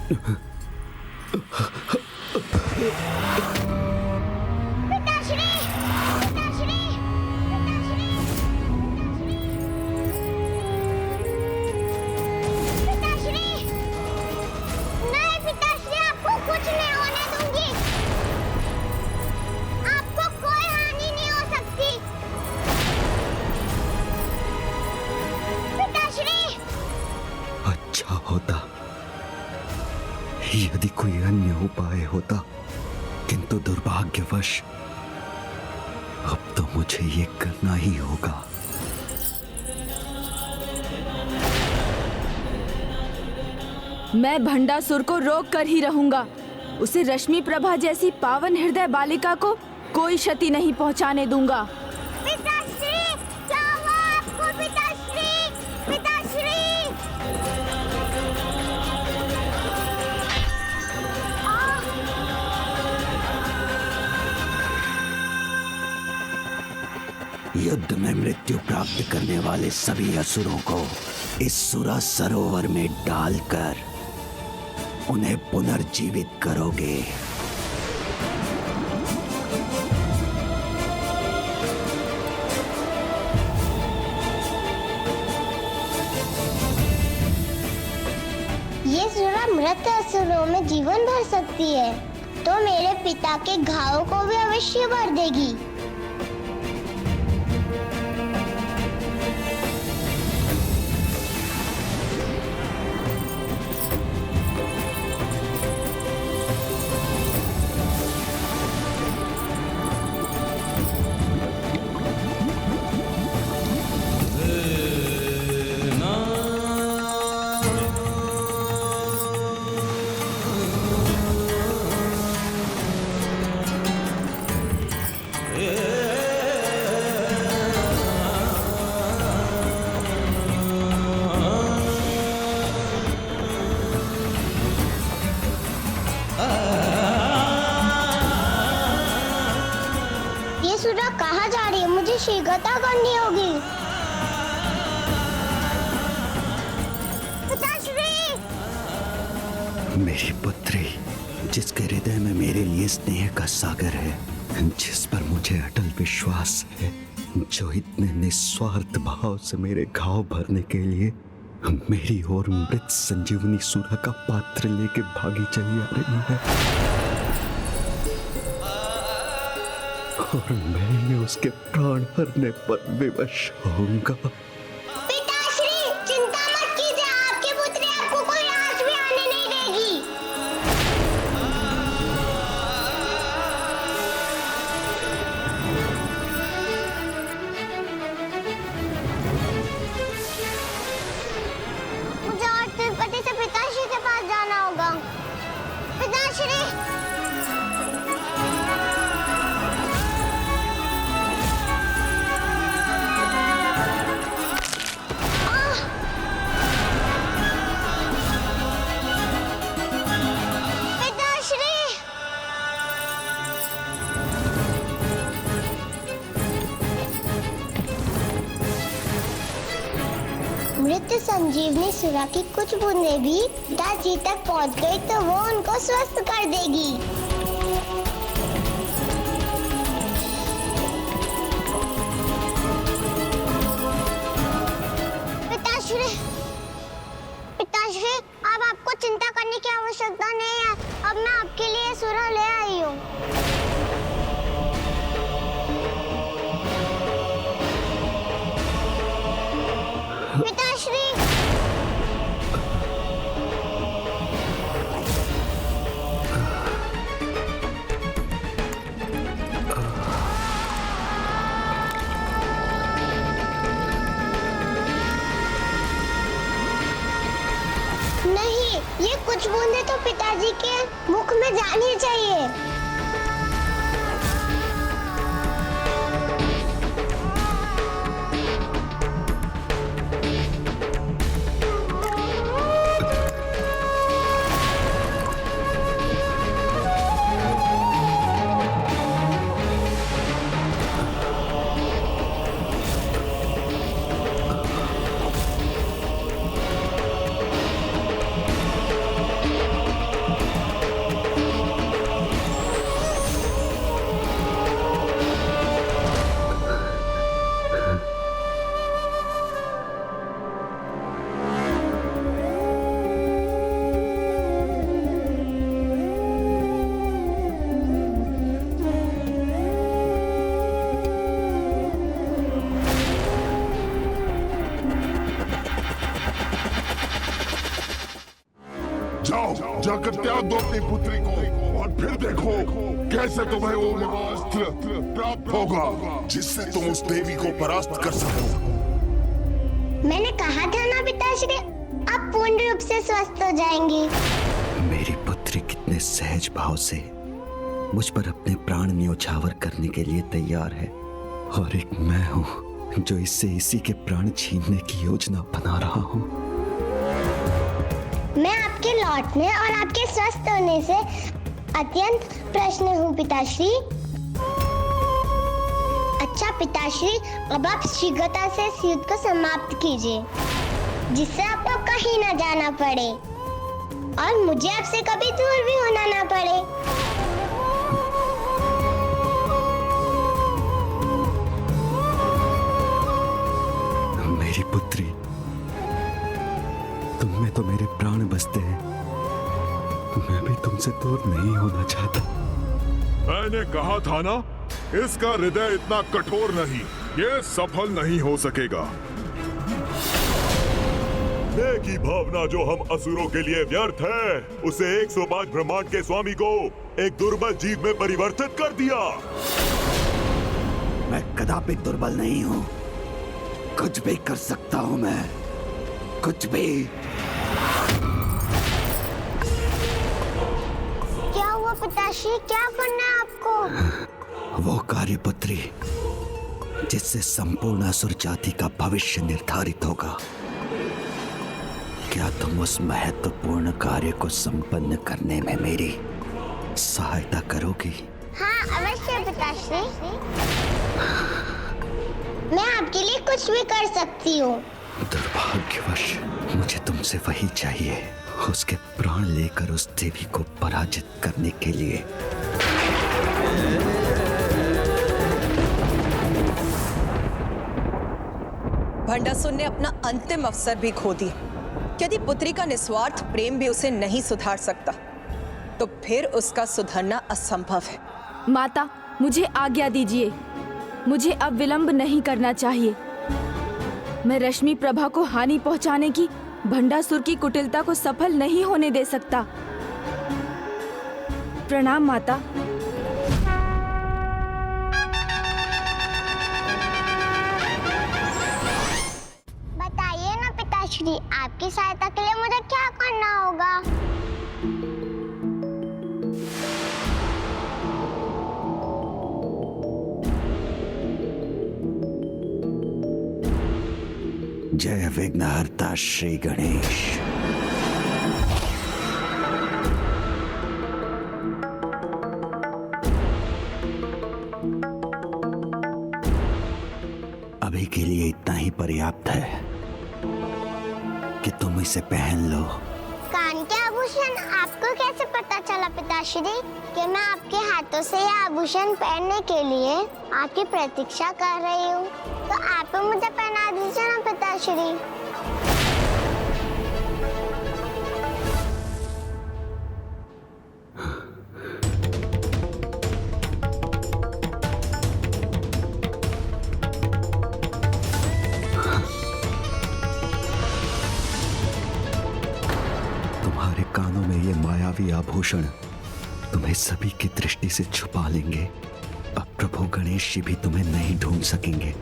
पिताश्री, पिताश्री, पिताश्री, पिताश्री, नहीं पिताश्री, आपको कुछ नहीं होने दूंगी। आपको कोई हानि नहीं हो सकती। पिताश्री, अच्छा होता यदि कोई अन्य उपाय होता, किंतु दुर्भाग्यवश अब तो मुझे ये करना ही होगा। मैं भंडासुर को रोक कर ही रहूंगा। उसे रश्मि प्रभा जैसी पावन हृदय बालिका को कोई क्षति नहीं पहुंचाने दूंगा। पिताश्री, क्या हुआ आपको पिताश्री? पिताश्री, युद्ध में मृत्यु प्राप्त करने वाले सभी असुरों को इस सुरा सरोवर में डालकर उन्हें पुनर्जीवित करोगे। ये सुरा मृत असुरों में जीवन भर सकती है, तो मेरे पिता के घावों को भी अवश्य भर देगी। ये सुरा कहाँ जा रही है? मुझे शीघ्रता करनी होगी। पिताश्री, मेरी पुत्री, जिसके हृदय में मेरे लिए स्नेह का सागर है, जिस पर मुझे अटल विश्वास है, जो इतने निस्वार्थ भाव से मेरे घाव भरने के लिए मेरी ओर मृत संजीवनी सुरा का पात्र लेके भागी चली आ रही है, और मैं उसके प्राण हरने पर विवश होऊंगा। पिताश्री, चिंता मत कीजिए, आपकी पुत्री आपको कोई आंच भी आने नहीं देगी। मुझे और तिरुपति से पिताश्री के पास जाना होगा। पिताश्री, पिताश्री, मृत संजीवनी सुरा की कुछ बूंदें भी पिताजी तक पहुंच गई तो वो उनको स्वस्थ कर देगी। पिताश्री, पिताश्री, अब आपको चिंता करने की आवश्यकता नहीं है। अब मैं आपके लिए सुरा ले आई हूँ। पिताश्री, नहीं, ये कुछ बूंदे तो पिताजी के मुख में जानी चाहिए। जाओ, जाकर त्याग दो अपनी पुत्री को और फिर देखो कैसे तुम्हें वो महाअस्त्र प्राप्त होगा जिससे तुम उस देवी को परास्त कर सको। मैंने कहा था ना पिताश्री, आप पूर्ण रूप से स्वस्थ हो जाएंगी। मेरी पुत्री कितने सहज भाव से मुझ पर अपने प्राण न्योछावर करने के लिए तैयार है, और एक मैं हूँ जो इससे इसी के प्राण छीनने की योजना बना रहा हूँ। मैं आपके लौटने और आपके स्वस्थ होने से अत्यंत प्रसन्न हूँ पिताश्री। अच्छा पिताश्री, अब आप शीघ्रता से इस युद्ध को समाप्त कीजिए, जिससे आपको कहीं न जाना पड़े और मुझे आपसे कभी दूर भी होना ना पड़े। मेरी पुत्री, तुम में तो मेरे प्राण बसते हैं। मैं भी तुमसे दूर नहीं होना चाहता। मैंने कहा था ना, इसका हृदय इतना कठोर नहीं, ये सफल नहीं हो सकेगा। मैं की भावना जो हम असुरों के लिए व्यर्थ है, उसे 105 ब्रह्मांड के स्वामी को एक दुर्बल जीव में परिवर्तित कर दिया। मैं कदापि दुर्बल नहीं हूँ, कुछ भी कर सकता हूँ मैं, कुछ भी। क्या हुआ पिताश्री, क्या करना है आपको? वो कार्य पुत्री जिससे संपूर्ण असुर जाति का भविष्य निर्धारित होगा। क्या तुम उस महत्वपूर्ण कार्य को संपन्न करने में मेरी सहायता करोगी? हाँ अवश्य पिताश्री, मैं आपके लिए कुछ भी कर सकती हूँ। दुर्भाग्यवश मुझे तुमसे वही चाहिए, उसके प्राण लेकर उस देवी को पराजित करने के लिए। भंडासुर ने अपना अंतिम अवसर भी खो दिया। यदि पुत्री का निस्वार्थ प्रेम भी उसे नहीं सुधार सकता, तो फिर उसका सुधरना असंभव है। माता, मुझे आज्ञा दीजिए, मुझे अब विलंब नहीं करना चाहिए। मैं रश्मि प्रभा को हानि पहुंचाने की भंडासुर की कुटिलता को सफल नहीं होने दे सकता। प्रणाम माता। बताइए ना पिताश्री, आपकी सहायता के लिए मुझे क्या करना होगा? जय विघ्नहर्ता श्री गणेश। अभी के लिए इतना ही पर्याप्त है कि तुम इसे पहन लो। कान के आभूषण आपको कैसे पता चला पिताश्री कि मैं आपके हाथों से यह आभूषण पहनने के लिए आपकी प्रतीक्षा कर रही हूँ? तो आप मुझे पहना दीजिए ना पिताश्री। तुम्हारे कानों में ये मायावी आभूषण तुम्हें सभी की दृष्टि से छुपा लेंगे। अब प्रभु गणेश जी भी तुम्हें नहीं ढूंढ सकेंगे।